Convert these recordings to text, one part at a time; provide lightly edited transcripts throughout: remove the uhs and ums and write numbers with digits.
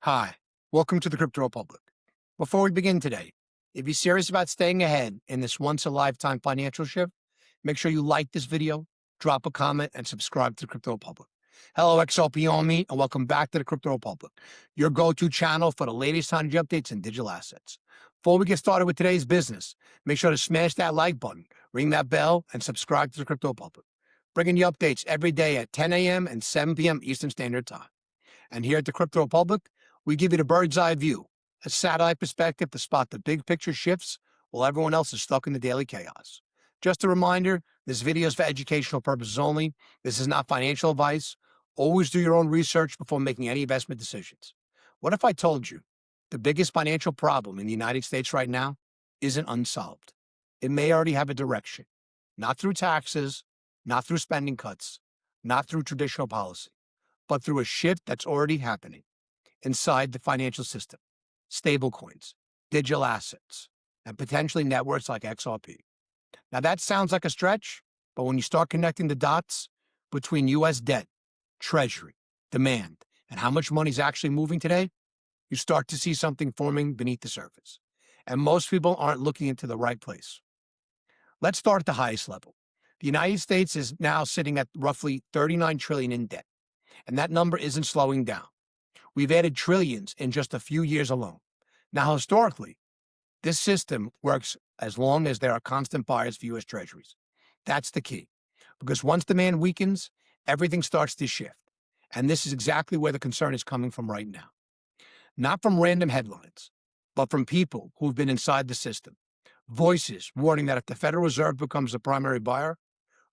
Hi, welcome to the Crypto Republic. Before we begin today, if you're serious about staying ahead in this once-a-lifetime financial shift, make sure you like this video, drop a comment, and subscribe to the Crypto Republic. Hello, XRP Army, and welcome back to the Crypto Republic, your go-to channel for the latest energy updates and digital assets. Before we get started with today's business, make sure to smash that like button, ring that bell, and subscribe to the Crypto Republic, bringing you updates every day at 10 a.m. and 7 p.m. Eastern Standard Time. And here at the Crypto Republic, we give you the bird's eye view, a satellite perspective to spot the big picture shifts while everyone else is stuck in the daily chaos. Just a reminder, this video is for educational purposes only. This is not financial advice. Always do your own research before making any investment decisions. What if I told you the biggest financial problem in the United States right now isn't unsolved? It may already have a direction, not through taxes, not through spending cuts, not through traditional policy, but through a shift that's already happening inside the financial system: stablecoins, digital assets, and potentially networks like XRP. Now that sounds like a stretch, but when you start connecting the dots between US debt, treasury, demand, and how much money is actually moving today, you start to see something forming beneath the surface. And most people aren't looking into the right place. Let's start at the highest level. The United States is now sitting at roughly 39 trillion in debt, and that number isn't slowing down. We've added trillions in just a few years alone. Now, historically, this system works as long as there are constant buyers for U.S. Treasuries. That's the key, because once demand weakens, everything starts to shift. And this is exactly where the concern is coming from right now. Not from random headlines, but from people who've been inside the system. Voices warning that if the Federal Reserve becomes the primary buyer,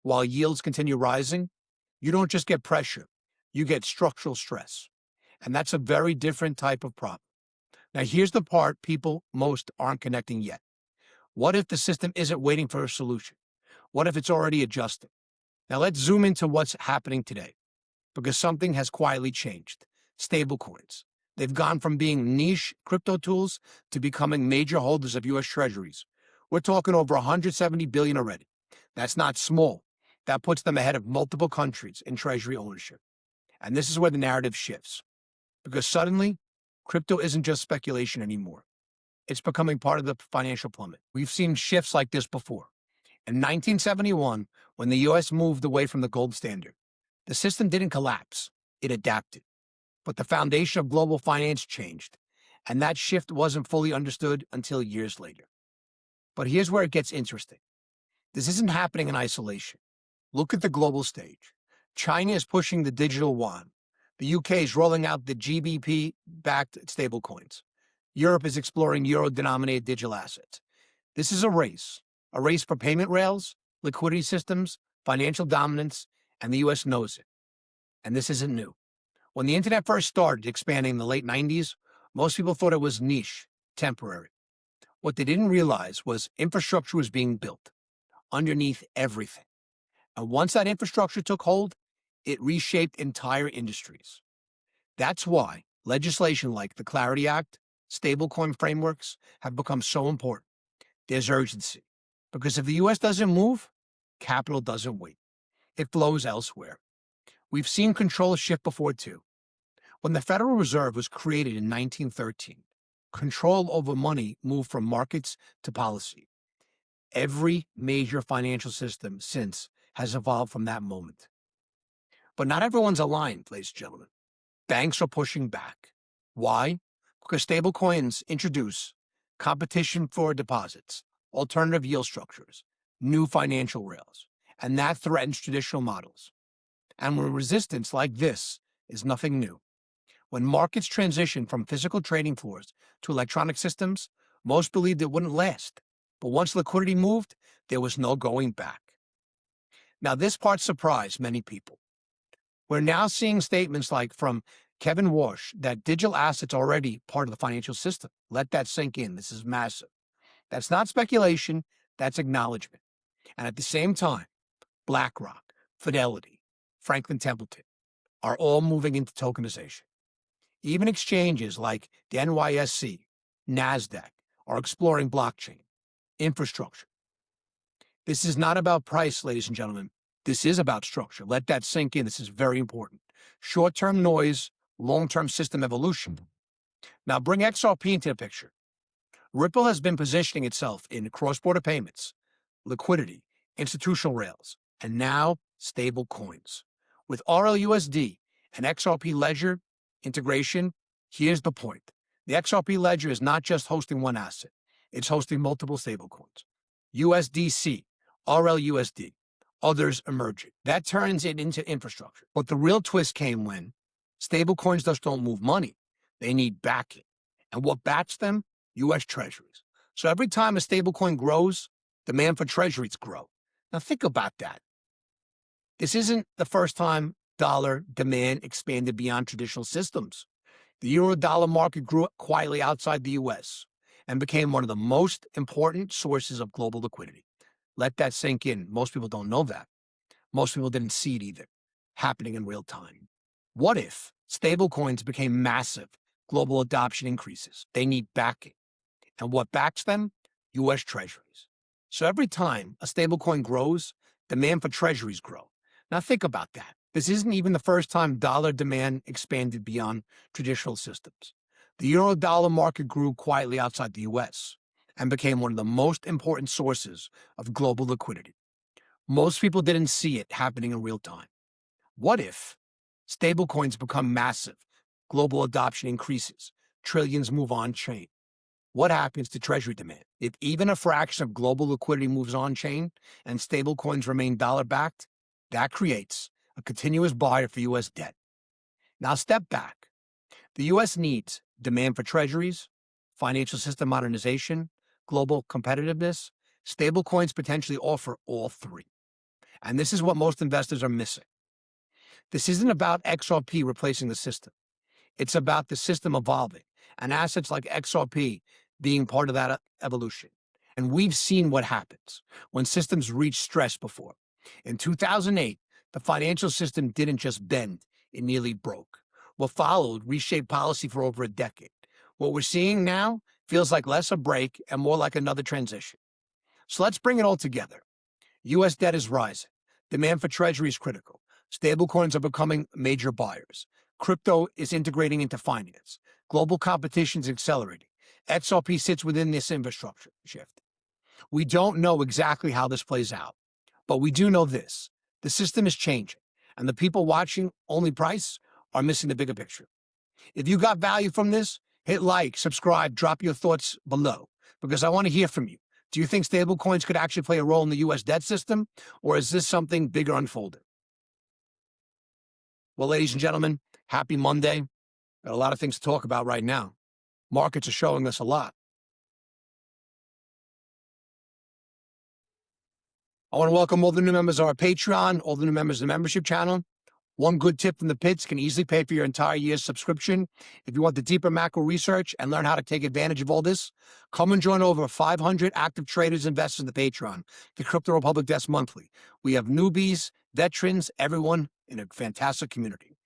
while yields continue rising, you don't just get pressure, you get structural stress. And that's a very different type of problem. Now, here's the part people most aren't connecting yet. What if the system isn't waiting for a solution? What if it's already adjusting? Now, let's zoom into what's happening today, because something has quietly changed. Stablecoins. They've gone from being niche crypto tools to becoming major holders of U.S. Treasuries. We're talking over 170 billion already. That's not small. That puts them ahead of multiple countries in Treasury ownership. And this is where the narrative shifts, because suddenly, crypto isn't just speculation anymore. It's becoming part of the financial plummet. We've seen shifts like this before. In 1971, when the U.S. moved away from the gold standard, the system didn't collapse, it adapted. But the foundation of global finance changed, and that shift wasn't fully understood until years later. But here's where it gets interesting. This isn't happening in isolation. Look at the global stage. China is pushing the digital yuan. The UK is rolling out the GBP-backed stablecoins. Europe is exploring euro-denominated digital assets. This is a race for payment rails, liquidity systems, financial dominance, and the US knows it. And this isn't new. When the internet first started expanding in the late 90s, most people thought it was niche, temporary. What they didn't realize was infrastructure was being built underneath everything. And once that infrastructure took hold, it reshaped entire industries. That's why legislation like the Clarity Act, stablecoin frameworks have become so important. There's urgency, because if the U.S. doesn't move, capital doesn't wait. It flows elsewhere. We've seen control shift before too. When the Federal Reserve was created in 1913, control over money moved from markets to policy. Every major financial system since has evolved from that moment. But not everyone's aligned, ladies and gentlemen. Banks are pushing back. Why? Because stablecoins introduce competition for deposits, alternative yield structures, new financial rails, and that threatens traditional models. And when resistance like this is nothing new. When markets transition from physical trading floors to electronic systems, most believed it wouldn't last. But once liquidity moved, there was no going back. Now, this part surprised many people. We're now seeing statements like from Kevin Walsh that digital assets are already part of the financial system. Let that sink in. This is massive. That's not speculation. That's acknowledgement. And at the same time, BlackRock, Fidelity, Franklin Templeton are all moving into tokenization. Even exchanges like the NYSE, NASDAQ are exploring blockchain, infrastructure. This is not about price, ladies and gentlemen. This is about structure. Let that sink in. This is very important. Short-term noise, long-term system evolution. Now bring XRP into the picture. Ripple has been positioning itself in cross-border payments, liquidity, institutional rails, and now stable coins. With RLUSD and XRP Ledger integration, here's the point. The XRP Ledger is not just hosting one asset, it's hosting multiple stablecoins. USDC, RLUSD, others emerging. That turns it into infrastructure. But the real twist came when stablecoins just don't move money. They need backing. And what backs them? US Treasuries. So every time a stablecoin grows, demand for Treasuries grow. Now think about that. This isn't the first time dollar demand expanded beyond traditional systems. The euro-dollar market grew quietly outside the US and became one of the most important sources of global liquidity. Let that sink in. Most people don't know that. Most people didn't see it either, happening in real time. What if stablecoins became massive? Global adoption increases. They need backing. And what backs them? US Treasuries. So every time a stablecoin grows, demand for Treasuries grow. Now think about that. This isn't even the first time dollar demand expanded beyond traditional systems. The euro-dollar market grew quietly outside the US and became one of the most important sources of global liquidity. Most people didn't see it happening in real time. What if stablecoins become massive? Global adoption increases. Trillions move on-chain. What happens to treasury demand? If even a fraction of global liquidity moves on-chain and stablecoins remain dollar-backed, that creates a continuous buyer for U.S. debt. Now step back. The U.S. needs demand for treasuries, financial system modernization, global competitiveness. Stablecoins potentially offer all three. And this is what most investors are missing. This isn't about XRP replacing the system. It's about the system evolving and assets like XRP being part of that evolution. And we've seen what happens when systems reach stress before. In 2008, the financial system didn't just bend, it nearly broke. What followed reshaped policy for over a decade. What we're seeing now feels like less a break and more like another transition. So let's bring it all together. U.S. debt is rising. Demand for treasury is critical. Stablecoins are becoming major buyers. Crypto is integrating into finance. Global competition is accelerating. XRP sits within this infrastructure shift. We don't know exactly how this plays out, but we do know this. The system is changing, and the people watching only price are missing the bigger picture. If you got value from this, hit like, subscribe, drop your thoughts below, because I want to hear from you. Do you think stablecoins could actually play a role in the U.S. debt system, or is this something bigger unfolding? Well, ladies and gentlemen, happy Monday. Got a lot of things to talk about right now. Markets are showing us a lot. I want to welcome all the new members of our Patreon, all the new members of the membership channel. One good tip from the pits can easily pay for your entire year's subscription. If you want the deeper macro research and learn how to take advantage of all this, come and join over 500 active traders, investors in the Patreon, the Crypto Republic Desk Monthly. We have newbies, veterans, everyone in a fantastic community.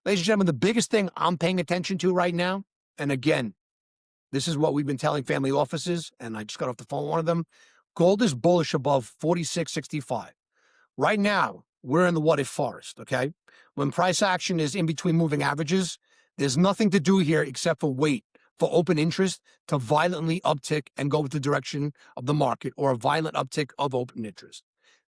Ladies and gentlemen, the biggest thing I'm paying attention to right now, and again, this is what we've been telling family offices, and I just got off the phone with one of them, gold is bullish above 46.65. Right now, we're in the what-if forest, okay? When price action is in between moving averages, there's nothing to do here except for wait for open interest to violently uptick and go with the direction of the market or a violent uptick of open interest.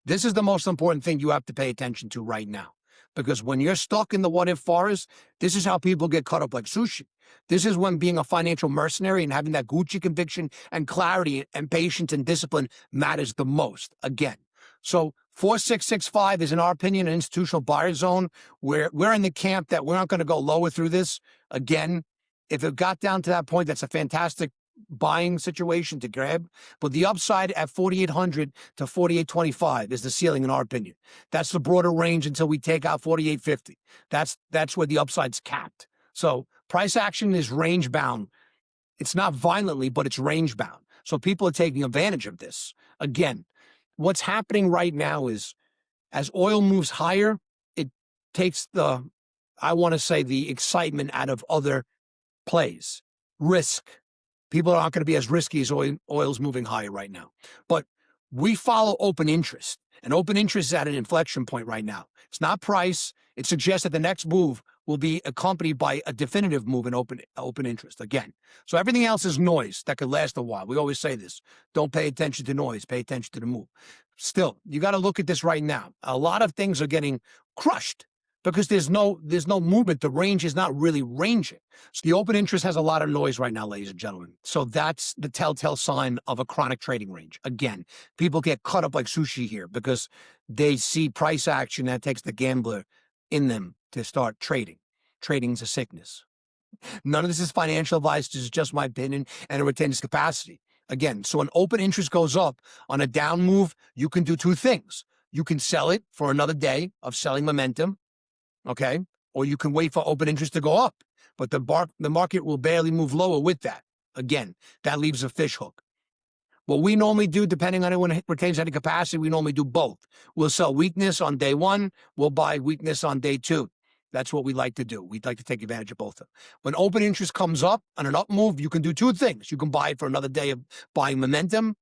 This is the most important thing you have to pay attention to right now. Because when you're stuck in the what-if forest, this is how people get cut up like sushi. This is when being a financial mercenary and having that Gucci conviction and clarity and patience and discipline matters the most, again. So 4665 is, in our opinion, an institutional buyer zone where we're in the camp that we're not going to go lower through this. Again, if it got down to that point, that's a fantastic buying situation to grab. But the upside at 4,800 to 4,825 is the ceiling, in our opinion. That's the broader range until we take out 4,850. That's where the upside's capped. So price action is range bound. It's not violently, but it's range bound. So people are taking advantage of this. Again, what's happening right now is as oil moves higher, it takes the excitement out of other plays. Risk. People aren't going to be as risky as oil's moving higher right now. But we follow open interest, and open interest is at an inflection point right now. It's not price. It suggests that the next move will be accompanied by a definitive move in open interest again. So everything else is noise that could last a while. We always say this: don't pay attention to noise, pay attention to the move. Still, you got to look at this right now. A lot of things are getting crushed because there's no movement. The range is not really ranging. So the open interest has a lot of noise right now, ladies and gentlemen. So that's the telltale sign of a chronic trading range. Again, people get caught up like sushi here because they see price action that takes the gambler in them to start trading. Trading's a sickness. None of this is financial advice. This is just my opinion, and it retains capacity. Again, so when open interest goes up on a down move, you can do two things. You can sell it for another day of selling momentum, okay? Or you can wait for open interest to go up. But the market will barely move lower with that. Again, that leaves a fish hook. What we normally do, depending on when it retains any capacity, we normally do both. We'll sell weakness on day one. We'll buy weakness on day two. That's what we like to do. We'd like to take advantage of both of them. When open interest comes up on an up move, you can do two things. You can buy it for another day of buying momentum.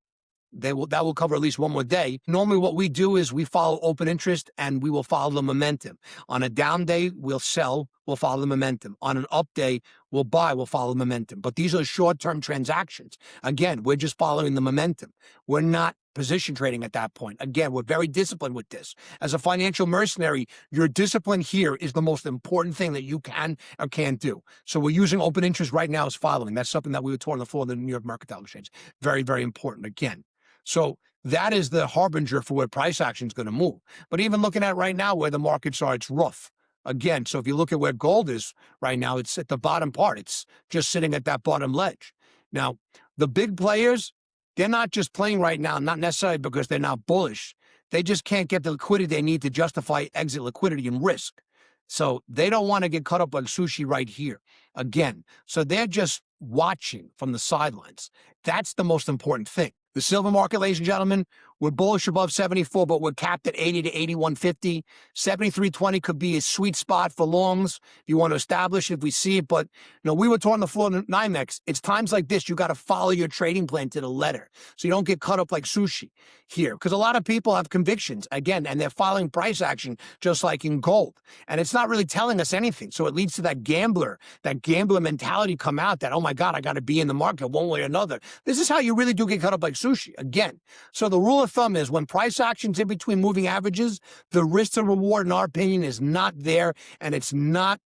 That will cover at least one more day. Normally what we do is we follow open interest and we will follow the momentum. On a down day, we'll sell, we'll follow the momentum. On an up day, we'll buy, we'll follow the momentum. But these are short-term transactions. Again, we're just following the momentum. We're not position trading at that point. Again, we're very disciplined with this. As a financial mercenary, your discipline here is the most important thing that you can or can't do. So we're using open interest right now as following. That's something that we were taught on the floor of the New York Mercantile Exchange. Very, very important. Again. So that is the harbinger for where price action is going to move. But even looking at right now where the markets are, it's rough. Again, so if you look at where gold is right now, it's at the bottom part. It's just sitting at that bottom ledge. Now, the big players, they're not just playing right now, not necessarily because they're not bullish. They just can't get the liquidity they need to justify exit liquidity and risk. So they don't want to get caught up like sushi right here. Again, so they're just watching from the sidelines. That's the most important thing. The silver market, ladies and gentlemen, we're bullish above 74, but we're capped at 80 to 81.50. 73.20 could be a sweet spot for longs if you want to establish if we see it. But, we were taught on the floor of NYMEX. It's times like this, you got to follow your trading plan to the letter so you don't get cut up like sushi here. Because a lot of people have convictions, again, and they're following price action just like in gold. And it's not really telling us anything. So it leads to that gambler mentality come out that, oh my God, I got to be in the market one way or another. This is how you really do get cut up like sushi. Again, so the rule of thumb is when price action's in between moving averages, the risk to reward, in our opinion, is not there, and it's not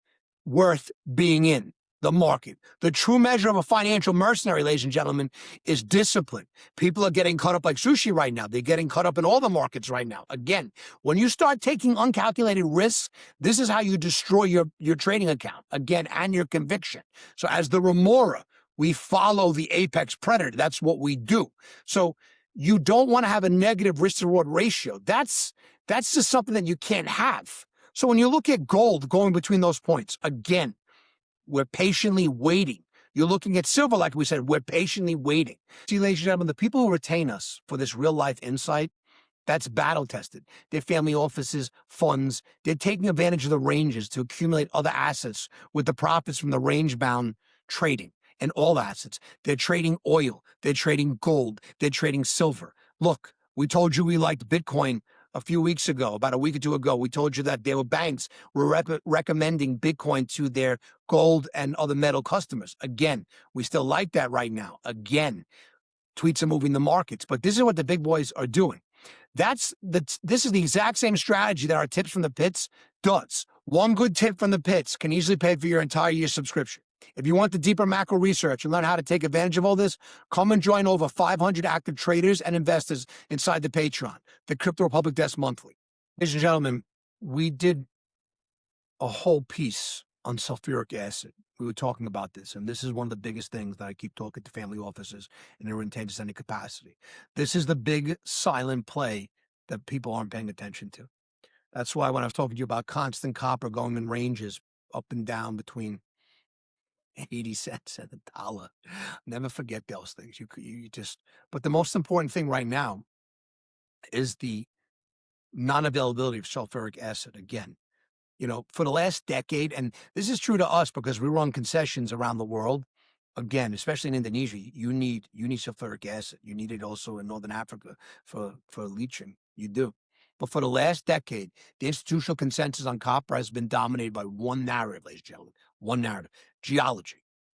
worth being in the market. The true measure of a financial mercenary, ladies and gentlemen, is discipline. People are getting caught up like sushi right now. They're getting caught up in all the markets right now. Again, when you start taking uncalculated risks, this is how you destroy your trading account, again, and your conviction. So as the remora, we follow the apex predator. That's what we do. So you don't want to have a negative risk to reward ratio. That's just something that you can't have. So when you look at gold going between those points, again, we're patiently waiting. You're looking at silver, like we said, we're patiently waiting. See, ladies and gentlemen, the people who retain us for this real life insight, that's battle tested. They're family offices, funds. They're taking advantage of the ranges to accumulate other assets with the profits from the range bound trading. And all assets. They're trading oil. They're trading gold. They're trading silver. Look, we told you we liked Bitcoin a few weeks ago, about a week or two ago. We told you that there were banks were recommending Bitcoin to their gold and other metal customers. Again, we still like that right now. Again, tweets are moving the markets. But this is what the big boys are doing. This is the exact same strategy that our tips from the pits does. One good tip from the pits can easily pay for your entire year's subscription. If you want the deeper macro research and learn how to take advantage of all this, come and join over 500 active traders and investors inside the Patreon, the Crypto Republic Desk Monthly. Ladies and gentlemen, we did a whole piece on sulfuric acid. We were talking about this, and this is one of the biggest things that I keep talking to family offices in their intended any capacity. This is the big silent play that people aren't paying attention to. That's why when I was talking to you about constant copper going in ranges up and down between 80 cents and $1. Never forget those things. But the most important thing right now is the non-availability of sulfuric acid. Again, for the last decade, and this is true to us because we run concessions around the world. Again, especially in Indonesia, you need sulfuric acid. You need it also in Northern Africa for leaching. You do. But for the last decade, the institutional consensus on copper has been dominated by one narrative, ladies and gentlemen, one narrative: geology.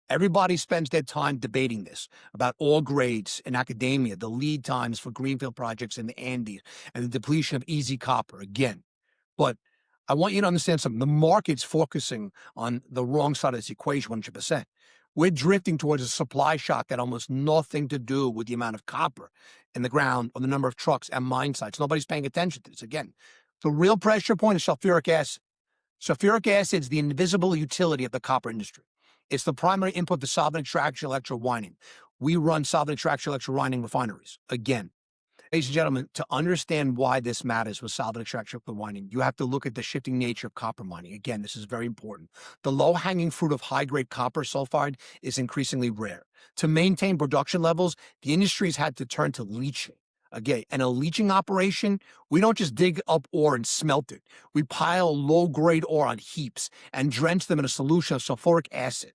Everybody spends their time debating this about all grades in academia, the lead times for greenfield projects in the Andes, and the depletion of easy copper again. But I want you to understand something. The market's focusing on the wrong side of this equation 100%. We're drifting towards a supply shock that almost nothing to do with the amount of copper in the ground or the number of trucks and mine sites. Nobody's paying attention to this. Again, the real pressure point is sulfuric acid. Sulfuric acid is the invisible utility of the copper industry. It's the primary input to solvent extraction, electrowinning. We run solvent extraction, electrowinning refineries. Again, ladies and gentlemen, to understand why this matters with solvent extraction, electrowinning, you have to look at the shifting nature of copper mining. Again, this is very important. The low-hanging fruit of high-grade copper sulfide is increasingly rare. To maintain production levels, the industry's had to turn to leaching. Again, in a leaching operation, we don't just dig up ore and smelt it. We pile low-grade ore on heaps and drench them in a solution of sulfuric acid.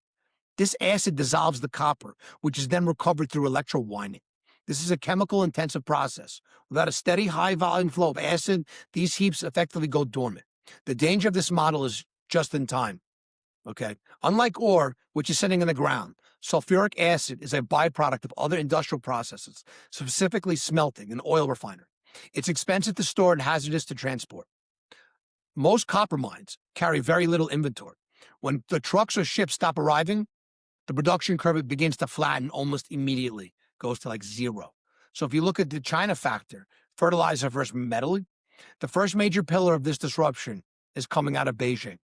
This acid dissolves the copper, which is then recovered through electrowinning. This is a chemical-intensive process. Without a steady, high-volume flow of acid, these heaps effectively go dormant. The danger of this model is just in time. Okay. Unlike ore, which is sitting in the ground, sulfuric acid is a byproduct of other industrial processes, specifically smelting and oil refinery. It's expensive to store and hazardous to transport. Most copper mines carry very little inventory. When the trucks or ships stop arriving, the production curve begins to flatten almost immediately, goes to like zero. So if you look at the China factor, fertilizer versus metal, the first major pillar of this disruption is coming out of Beijing.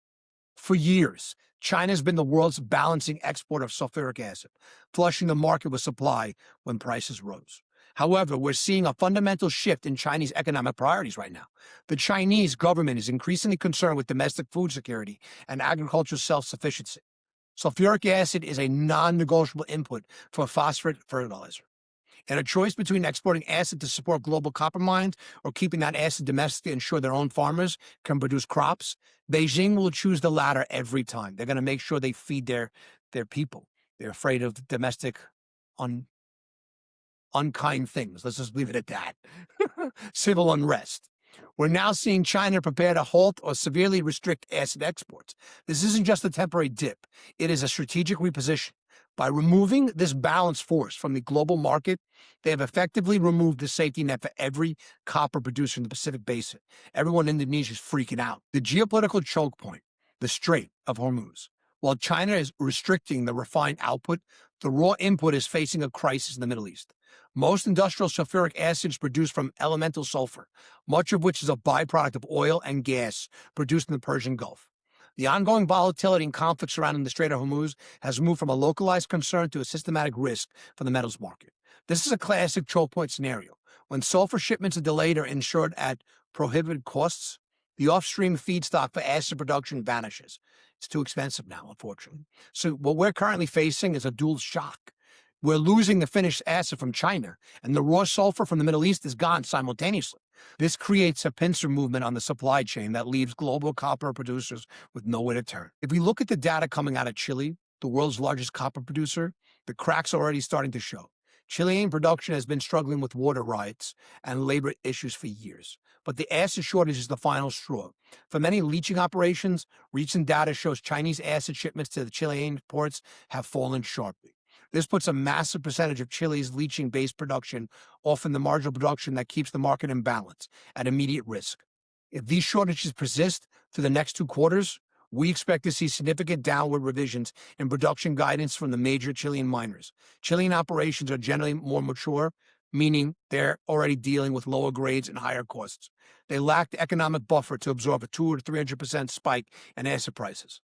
For years, China has been the world's balancing export of sulfuric acid, flushing the market with supply when prices rose. However, we're seeing a fundamental shift in Chinese economic priorities right now. The Chinese government is increasingly concerned with domestic food security and agricultural self-sufficiency. Sulfuric acid is a non-negotiable input for phosphate fertilizer. And a choice between exporting acid to support global copper mines or keeping that acid domestic to ensure their own farmers can produce crops, Beijing will choose the latter every time. They're going to make sure they feed their people. They're afraid of domestic unkind things. Let's just leave it at that. Civil unrest. We're now seeing China prepare to halt or severely restrict acid exports. This isn't just a temporary dip. It is a strategic reposition. By removing this balance force from the global market, they have effectively removed the safety net for every copper producer in the Pacific Basin. Everyone in Indonesia is freaking out. The geopolitical choke point, the Strait of Hormuz. While China is restricting the refined output, the raw input is facing a crisis in the Middle East. Most industrial sulfuric acid is produced from elemental sulfur, much of which is a byproduct of oil and gas produced in the Persian Gulf. The ongoing volatility and conflict surrounding the Strait of Hormuz has moved from a localized concern to a systematic risk for the metals market. This is a classic choke point scenario. When sulfur shipments are delayed or insured at prohibited costs, the off-stream feedstock for acid production vanishes. It's too expensive now, unfortunately. So what we're currently facing is a dual shock. We're losing the finished acid from China, and the raw sulfur from the Middle East is gone simultaneously. This creates a pincer movement on the supply chain that leaves global copper producers with nowhere to turn. If we look at the data coming out of Chile, the world's largest copper producer, the cracks are already starting to show. Chilean production has been struggling with water rights and labor issues for years, but the acid shortage is the final straw. For many leaching operations, recent data shows Chinese acid shipments to the Chilean ports have fallen sharply. This puts a massive percentage of Chile's leaching-based production off in the marginal production that keeps the market in balance at immediate risk. If these shortages persist through the next 2 quarters, we expect to see significant downward revisions in production guidance from the major Chilean miners. Chilean operations are generally more mature, meaning they're already dealing with lower grades and higher costs. They lack the economic buffer to absorb a 200 to 300% spike in acid prices.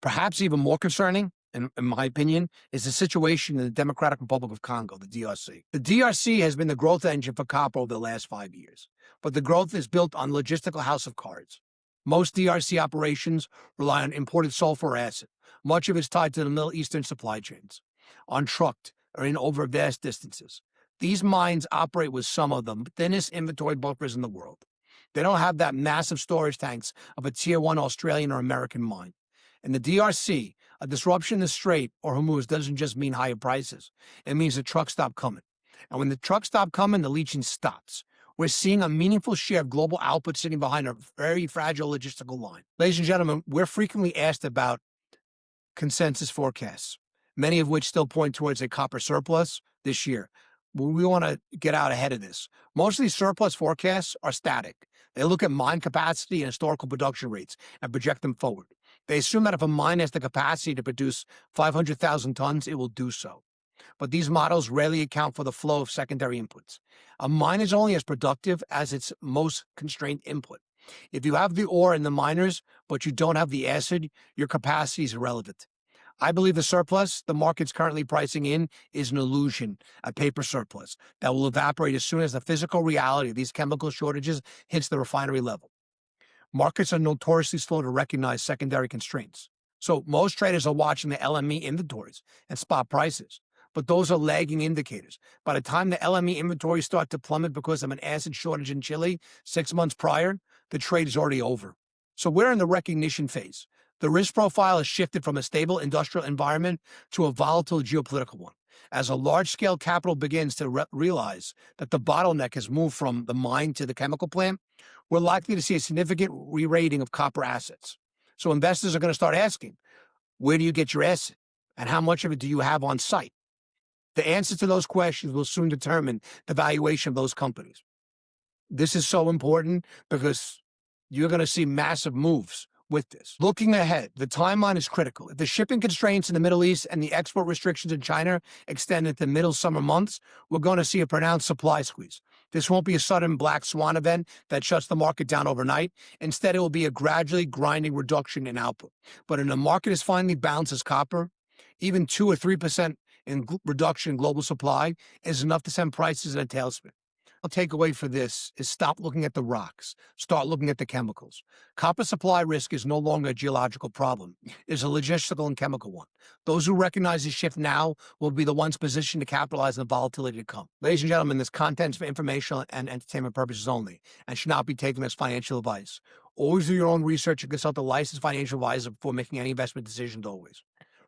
Perhaps even more concerning, in my opinion, is the situation in the Democratic Republic of Congo, the DRC. The DRC has been the growth engine for copper over the last 5 years, but the growth is built on logistical house of cards. Most DRC operations rely on imported sulfur acid. Much of it is tied to the Middle Eastern supply chains, untrucked or in over vast distances. These mines operate with some of the thinnest inventory buffers in the world. They don't have that massive storage tanks of a Tier 1 Australian or American mine. In the DRC, a disruption in the Strait or Hormuz doesn't just mean higher prices. It means the trucks stop coming. And when the trucks stop coming, the leaching stops. We're seeing a meaningful share of global output sitting behind a very fragile logistical line. Ladies and gentlemen, we're frequently asked about consensus forecasts, many of which still point towards a copper surplus this year. We want to get out ahead of this. Most of these surplus forecasts are static. They look at mine capacity and historical production rates and project them forward. They assume that if a mine has the capacity to produce 500,000 tons, it will do so. But these models rarely account for the flow of secondary inputs. A mine is only as productive as its most constrained input. If you have the ore and the miners, but you don't have the acid, your capacity is irrelevant. I believe the surplus the market's currently pricing in is an illusion, a paper surplus that will evaporate as soon as the physical reality of these chemical shortages hits the refinery level. Markets are notoriously slow to recognize secondary constraints. So most traders are watching the LME inventories and spot prices, but those are lagging indicators. By the time the LME inventories start to plummet because of an acid shortage in Chile 6 months prior, the trade is already over. So we're in the recognition phase. The risk profile has shifted from a stable industrial environment to a volatile geopolitical one. As a large-scale capital begins to realize that the bottleneck has moved from the mine to the chemical plant, we're likely to see a significant re-rating of copper assets. So investors are going to start asking, where do you get your asset? And how much of it do you have on site? The answer to those questions will soon determine the valuation of those companies. This is so important because you're going to see massive moves with this. Looking ahead, the timeline is critical. If the shipping constraints in the Middle East and the export restrictions in China extend into middle summer months, we're going to see a pronounced supply squeeze. This won't be a sudden black swan event that shuts the market down overnight. Instead, it will be a gradually grinding reduction in output. But when the market is finally balanced as copper, even 2 or 3% in reduction in global supply is enough to send prices in a tailspin. I'll take away for this is stop looking at the rocks, start looking at the chemicals. Copper supply risk is no longer a geological problem. It's a logistical and chemical one. Those who recognize this shift now will be the ones positioned to capitalize on the volatility to come. Ladies and gentlemen, this content is for informational and entertainment purposes only and should not be taken as financial advice. Always do your own research and consult a licensed financial advisor before making any investment decisions always.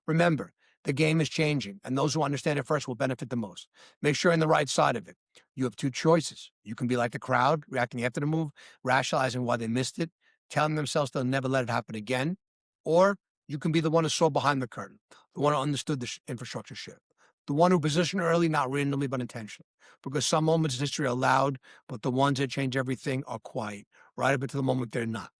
Remember, the game is changing, and those who understand it first will benefit the most. Make sure you're on the right side of it. You have two choices. You can be like the crowd, reacting after the move, rationalizing why they missed it, telling themselves they'll never let it happen again. Or you can be the one who saw behind the curtain, the one who understood the infrastructure shift, the one who positioned early, not randomly, but intentionally. Because some moments in history are loud, but the ones that change everything are quiet, right up until the moment they're not.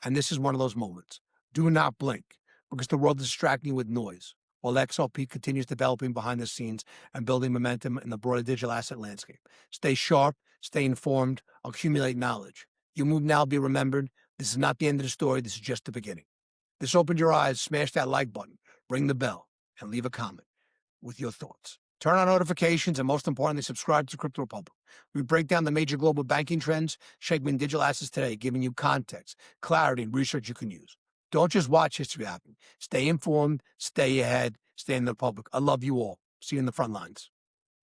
And this is one of those moments. Do not blink, because the world is distracting you with noise, while XRP continues developing behind the scenes and building momentum in the broader digital asset landscape. Stay sharp, stay informed, accumulate knowledge. You move now, be remembered. This is not the end of the story. This is just the beginning. This opened your eyes. Smash that like button, ring the bell, and leave a comment with your thoughts. Turn on notifications, and most importantly, subscribe to Crypto Republic. We break down the major global banking trends, shaping digital assets today, giving you context, clarity, and research you can use. Don't just watch history happen. Stay informed, stay ahead, stay in the public. I love you all. See you in the front lines.